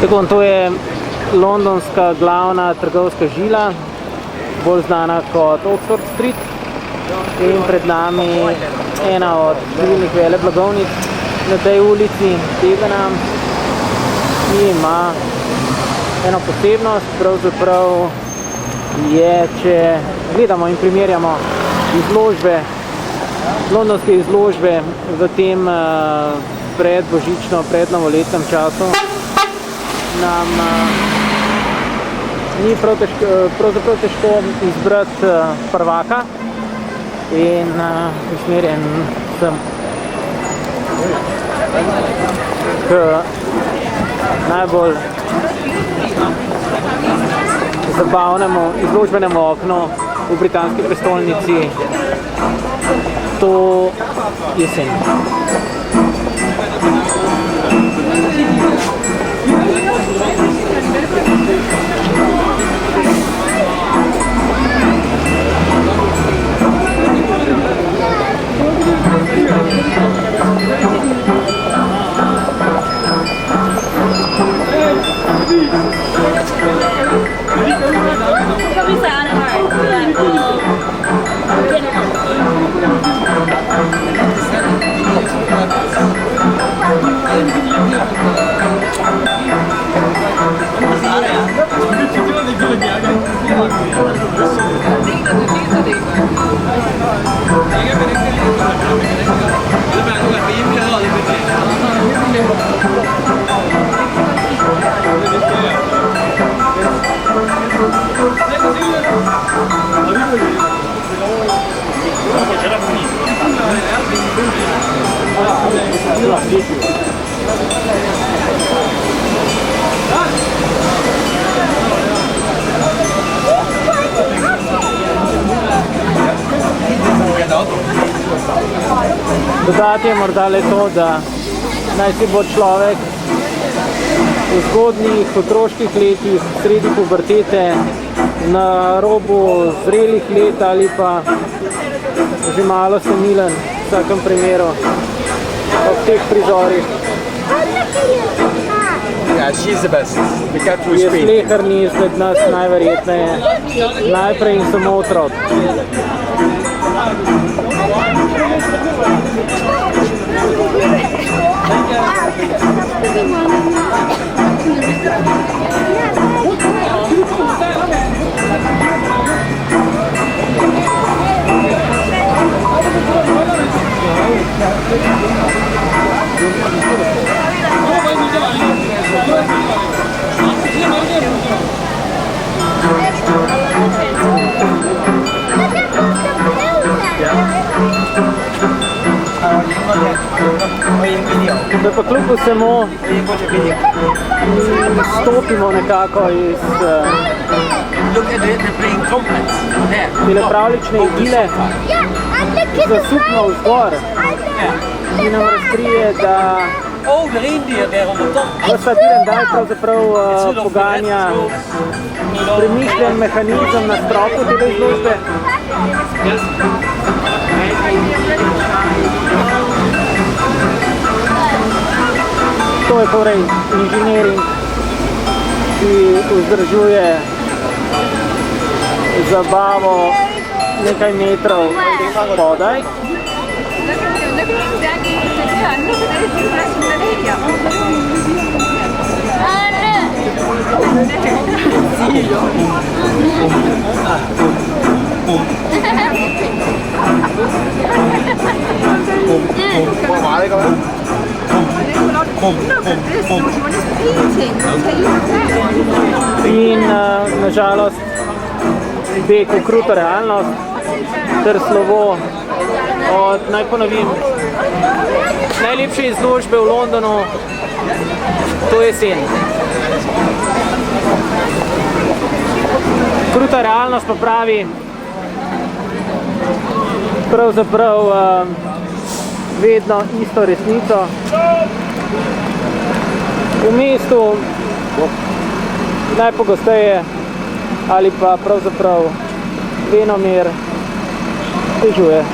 Tako, to je londonska glavna trgovska žila, bolj znana kot Oxford Street. In pred nami ena od številnih veleblagovnic na tej ulici, Debenham, ki ima eno posebnost, pravzaprav je, če gledamo in primerjamo izložbe, londonske izložbe v tem predbožično, prednovoletnem času, nam ni pravzaprav težko izbrati prvaka in usmerjen sem k najbolj zabavnemu izložbenemu oknu v britanski prestolnici to jesen. Dodati je morda le to, da naj si bo človek v zgodnjih otroških letih, sredi pubertete, na robu zrelih let ali pa že malo senilen v vsakem primeru ob teh prizorih. Je sleherni izmed nas najverjetneje, najprej in samo otrok. Da pa kljub vsemu stopimo nekako iz tele pravlične igile, zasupno vzgor, ki nam razkrije, da vsa Direndal pravzaprav poganja premišljen mehanizem na stropu tele izložbe. To je torej inženiring, ki vzdržuje zabavo nekaj metrov spodaj. In nažalost beg v kruto realnost ter slovo od, naj ponovim, najlepše izložbe v Londonu to jesen. Kruta realnost pa pravi pravzaprav vedno isto resnico. V mestu najpogosteje ali pa pravzaprav venomer težuje.